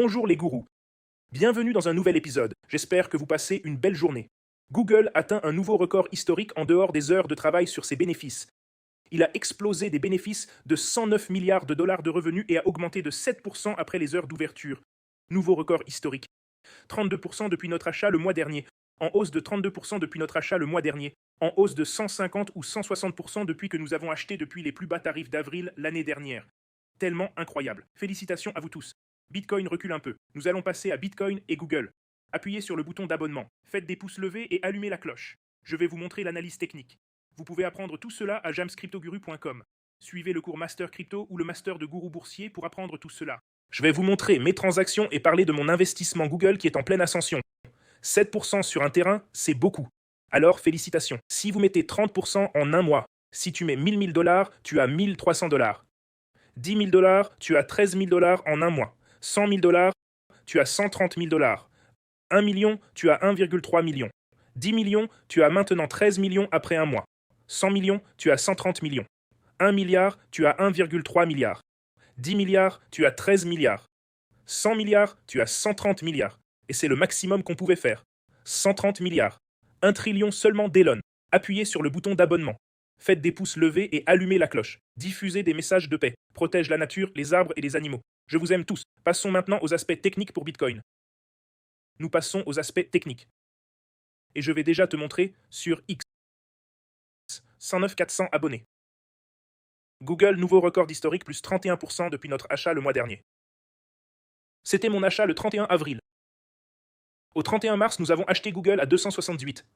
Bonjour les gourous. Bienvenue dans un nouvel épisode. J'espère que vous passez une belle journée. Google atteint un nouveau record historique en dehors des heures de travail sur ses bénéfices. Il a explosé des bénéfices de 109 milliards de dollars de revenus et a augmenté de 7% après les heures d'ouverture. Nouveau record historique. 32% depuis notre achat le mois dernier. En hausse de 32% depuis notre achat le mois dernier. En hausse de 150 ou 160% depuis que nous avons acheté depuis les plus bas tarifs d'avril l'année dernière. Tellement incroyable. Félicitations à vous tous. Bitcoin recule un peu. Nous allons passer à Bitcoin et Google. Appuyez sur le bouton d'abonnement. Faites des pouces levés et allumez la cloche. Je vais vous montrer l'analyse technique. Vous pouvez apprendre tout cela à jamscryptoguru.com. Suivez le cours Master Crypto ou le Master de Gourou Boursier pour apprendre tout cela. Je vais vous montrer mes transactions et parler de mon investissement Google qui est en pleine ascension. 7% sur un terrain, c'est beaucoup. Alors félicitations. Si vous mettez 30% en un mois, si tu mets 1000 dollars, tu as 1300 dollars. 10 000 dollars, tu as 13 000 dollars en un mois. 100 000 dollars, tu as 130 000 dollars. 1 million, tu as 1,3 million. 10 millions, tu as maintenant 13 millions après un mois. 100 millions, tu as 130 millions. 1 milliard, tu as 1,3 milliard. 10 milliards, tu as 13 milliards. 100 milliards, tu as 130 milliards. Et c'est le maximum qu'on pouvait faire. 130 milliards. 1 trillion seulement d'Elon. Appuyez sur le bouton d'abonnement. Faites des pouces levés et allumez la cloche. Diffusez des messages de paix. Protège la nature, les arbres et les animaux. Je vous aime tous. Passons maintenant aux aspects techniques pour Bitcoin. Nous passons aux aspects techniques. Et je vais déjà te montrer sur X. 109 400 abonnés. Google, nouveau record historique, plus 31% depuis notre achat le mois dernier. C'était mon achat le 31 avril. Au 31 mars, nous avons acheté Google à 268.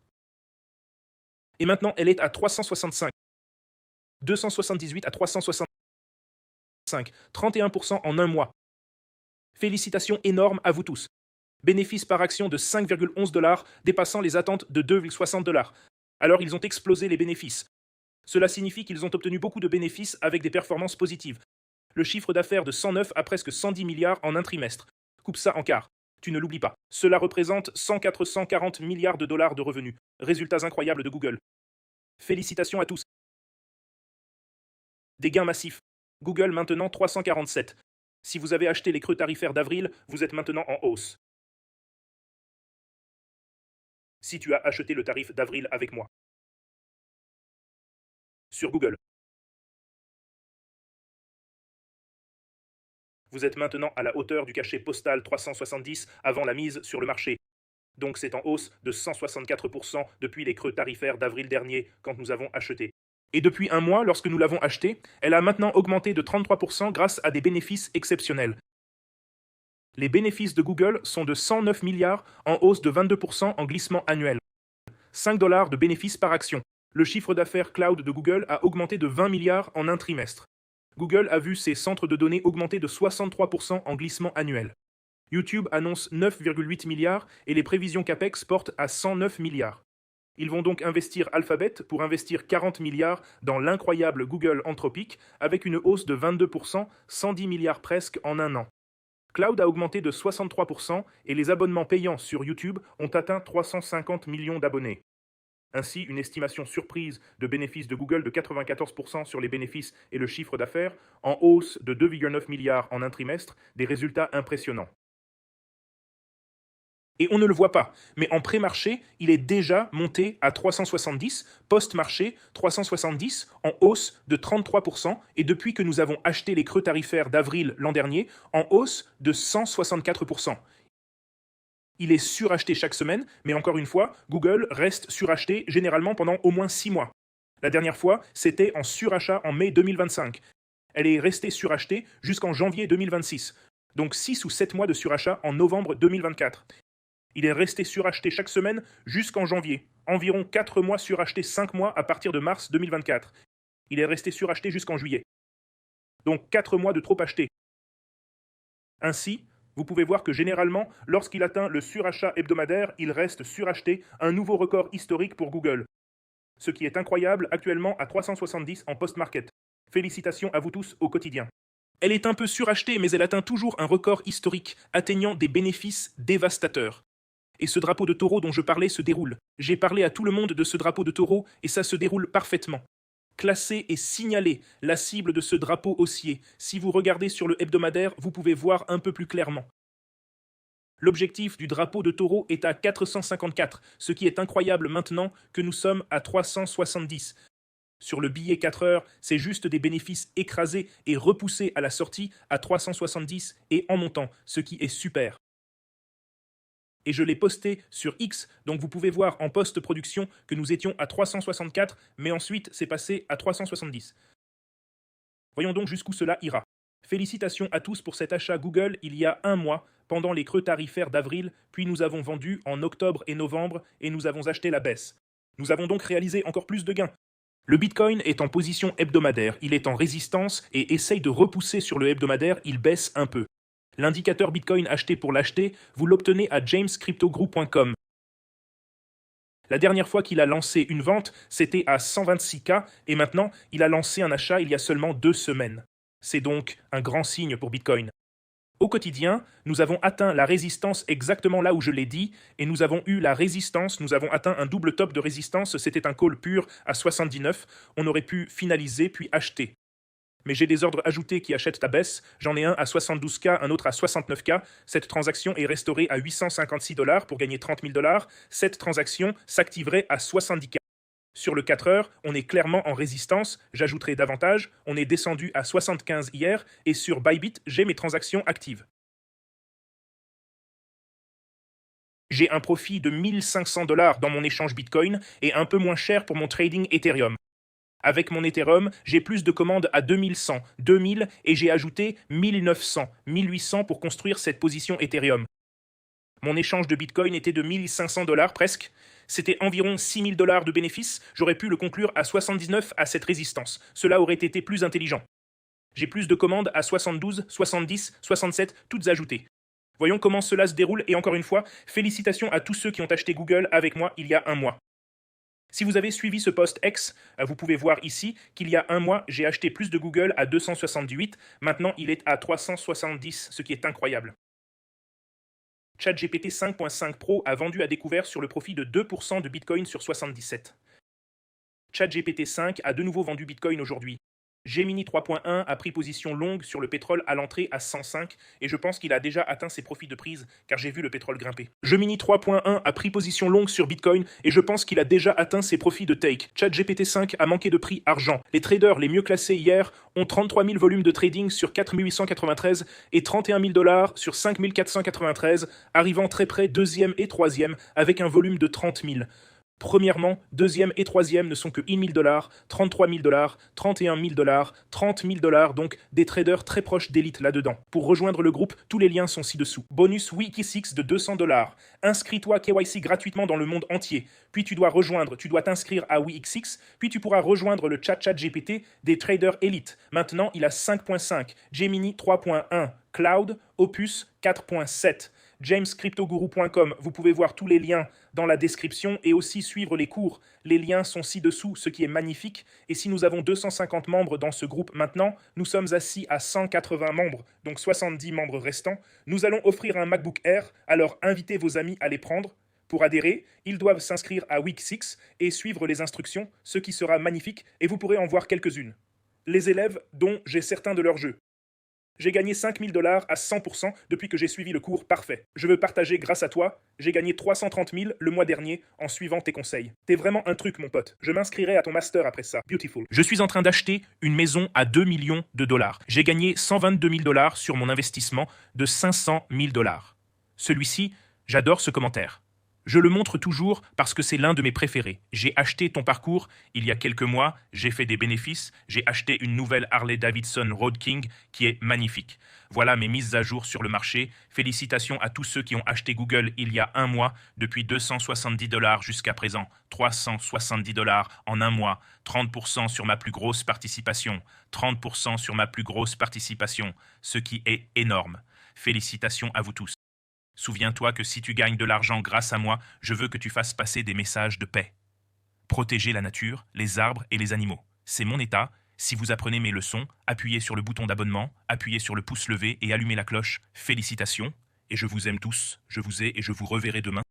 Et maintenant, elle est à 365. 278 à 365. 31% en un mois. Félicitations énormes à vous tous. Bénéfice par action de 5,11 $, dépassant les attentes de 2,60 $. Alors ils ont explosé les bénéfices. Cela signifie qu'ils ont obtenu beaucoup de bénéfices avec des performances positives. Le chiffre d'affaires de 109 à presque 110 milliards en un trimestre. Coupe ça en quart. Tu ne l'oublies pas. Cela représente 440 milliards de dollars de revenus. Résultats incroyables de Google. Félicitations à tous. Des gains massifs. Google maintenant 347. Si vous avez acheté les creux tarifaires d'avril, vous êtes maintenant en hausse. Si tu as acheté le tarif d'avril avec moi. Sur Google. Vous êtes maintenant à la hauteur du cachet postal 370 avant la mise sur le marché. Donc c'est en hausse de 164% depuis les creux tarifaires d'avril dernier quand nous avons acheté. Et depuis un mois, lorsque nous l'avons acheté, elle a maintenant augmenté de 33% grâce à des bénéfices exceptionnels. Les bénéfices de Google sont de 109 milliards en hausse de 22% en glissement annuel. 5 $ de bénéfices par action. Le chiffre d'affaires cloud de Google a augmenté de 20 milliards en un trimestre. Google a vu ses centres de données augmenter de 63% en glissement annuel. YouTube annonce 9,8 milliards et les prévisions CAPEX portent à 109 milliards. Ils vont donc investir Alphabet pour investir 40 milliards dans l'incroyable Google Anthropic avec une hausse de 22%, 110 milliards presque en un an. Cloud a augmenté de 63% et les abonnements payants sur YouTube ont atteint 350 millions d'abonnés. Ainsi, une estimation surprise de bénéfices de Google de 94% sur les bénéfices et le chiffre d'affaires, en hausse de 2,9 milliards en un trimestre, des résultats impressionnants. Et on ne le voit pas, mais en pré-marché, il est déjà monté à 370, post-marché 370, en hausse de 33%, et depuis que nous avons acheté les creux tarifaires d'avril l'an dernier, en hausse de 164%. Il est suracheté chaque semaine, mais encore une fois, Google reste suracheté généralement pendant au moins 6 mois. La dernière fois, c'était en surachat en mai 2025. Elle est restée surachetée jusqu'en janvier 2026. Donc 6 ou 7 mois de surachat en novembre 2024. Il est resté suracheté chaque semaine jusqu'en janvier. Environ 4 mois suracheté 5 mois à partir de mars 2024. Il est resté suracheté jusqu'en juillet. Donc 4 mois de trop acheté. Ainsi, vous pouvez voir que généralement, lorsqu'il atteint le surachat hebdomadaire, il reste suracheté, un nouveau record historique pour Google. Ce qui est incroyable actuellement à 370 en post-market. Félicitations à vous tous au quotidien. Elle est un peu surachetée, mais elle atteint toujours un record historique, atteignant des bénéfices dévastateurs. Et ce drapeau de taureau dont je parlais se déroule. J'ai parlé à tout le monde de ce drapeau de taureau et ça se déroule parfaitement. Classé et signalé la cible de ce drapeau haussier. Si vous regardez sur le hebdomadaire, vous pouvez voir un peu plus clairement. L'objectif du drapeau de taureau est à 454, ce qui est incroyable maintenant que nous sommes à 370. Sur le billet 4 heures, c'est juste des bénéfices écrasés et repoussés à la sortie à 370 et en montant, ce qui est super. Et je l'ai posté sur X, donc vous pouvez voir en post-production que nous étions à 364, mais ensuite c'est passé à 370. Voyons donc jusqu'où cela ira. Félicitations à tous pour cet achat Google il y a un mois, pendant les creux tarifaires d'avril, puis nous avons vendu en octobre et novembre et nous avons acheté la baisse. Nous avons donc réalisé encore plus de gains. Le Bitcoin est en position hebdomadaire, il est en résistance et essaye de repousser sur le hebdomadaire, il baisse un peu. L'indicateur Bitcoin acheté pour l'acheter, vous l'obtenez à jamescryptogroup.com. La dernière fois qu'il a lancé une vente, c'était à 126K et maintenant, il a lancé un achat il y a seulement 2 semaines. C'est donc un grand signe pour Bitcoin. Au quotidien, nous avons atteint la résistance exactement là où je l'ai dit, et nous avons eu la résistance, nous avons atteint un double top de résistance, c'était un call pur à 79, on aurait pu finaliser puis acheter. Mais j'ai des ordres ajoutés qui achètent à baisse, j'en ai un à 72K, un autre à 69K, cette transaction est restaurée à 856 $ pour gagner 30 000 $, cette transaction s'activerait à 70K. Sur le 4 heures, on est clairement en résistance, j'ajouterai davantage, on est descendu à 75 hier, et sur Bybit, j'ai mes transactions actives. J'ai un profit de 1500 $ dans mon échange Bitcoin et un peu moins cher pour mon trading Ethereum. Avec mon Ethereum, j'ai plus de commandes à 2100, 2000 et j'ai ajouté 1900, 1800 pour construire cette position Ethereum. Mon échange de Bitcoin était de 1500 $ presque. C'était environ 6000 $ de bénéfices. J'aurais pu le conclure à 79 à cette résistance. Cela aurait été plus intelligent. J'ai plus de commandes à 72, 70, 67, toutes ajoutées. Voyons comment cela se déroule et encore une fois, félicitations à tous ceux qui ont acheté Google avec moi il y a un mois. Si vous avez suivi ce post X, vous pouvez voir ici qu'il y a un mois, j'ai acheté plus de Google à 278. Maintenant, il est à 370, ce qui est incroyable. ChatGPT 5.5 Pro a vendu à découvert sur le profit de 2% de Bitcoin sur 77. ChatGPT 5 a de nouveau vendu Bitcoin aujourd'hui. Gemini 3.1 a pris position longue sur le pétrole à l'entrée à 105 et je pense qu'il a déjà atteint ses profits de prise car j'ai vu le pétrole grimper. Gemini 3.1 a pris position longue sur Bitcoin et je pense qu'il a déjà atteint ses profits de take. ChatGPT 5 a manqué de prix argent. Les traders les mieux classés hier ont 33 000 volumes de trading sur 4 893 et 31 000 $ sur 5 493, arrivant très près deuxième et troisième avec un volume de 30 000. Premièrement, deuxième et troisième ne sont que 1 000 $, 33 000 $, 31 000 $, 30 000 $, donc des traders très proches d'élite là-dedans. Pour rejoindre le groupe, tous les liens sont ci-dessous. Bonus Wikisix de 200 $. Inscris-toi KYC gratuitement dans le monde entier. Puis tu dois t'inscrire à Wikisix, puis tu pourras rejoindre le chat GPT des traders élites. Maintenant, il a 5.5, Gemini 3.1, Cloud, Opus 4.7. jamescryptoguru.com, vous pouvez voir tous les liens dans la description et aussi suivre les cours. Les liens sont ci-dessous, ce qui est magnifique. Et si nous avons 250 membres dans ce groupe maintenant, nous sommes assis à 180 membres, donc 70 membres restants. Nous allons offrir un MacBook Air, alors invitez vos amis à les prendre. Pour adhérer, ils doivent s'inscrire à Week6 et suivre les instructions, ce qui sera magnifique, et vous pourrez en voir quelques-unes. Les élèves dont j'ai certains de leurs jeux. J'ai gagné 5 000 $ à 100% depuis que j'ai suivi le cours parfait. Je veux partager grâce à toi. J'ai gagné 330 000 le mois dernier en suivant tes conseils. T'es vraiment un truc, mon pote. Je m'inscrirai à ton master après ça. Beautiful. Je suis en train d'acheter une maison à 2 millions de $. J'ai gagné 122 000 $ sur mon investissement de 500 000 $. Celui-ci, j'adore ce commentaire. Je le montre toujours parce que c'est l'un de mes préférés. J'ai acheté ton parcours il y a quelques mois, j'ai fait des bénéfices, j'ai acheté une nouvelle Harley-Davidson Road King qui est magnifique. Voilà mes mises à jour sur le marché. Félicitations à tous ceux qui ont acheté Google il y a un mois, depuis 270 $ jusqu'à présent, 370 $ en un mois, 30% sur ma plus grosse participation, 30% sur ma plus grosse participation, ce qui est énorme. Félicitations à vous tous. Souviens-toi que si tu gagnes de l'argent grâce à moi, je veux que tu fasses passer des messages de paix. Protéger la nature, les arbres et les animaux. C'est mon état. Si vous apprenez mes leçons, appuyez sur le bouton d'abonnement, appuyez sur le pouce levé et allumez la cloche. Félicitations. Et je vous aime tous, je vous ai et je vous reverrai demain.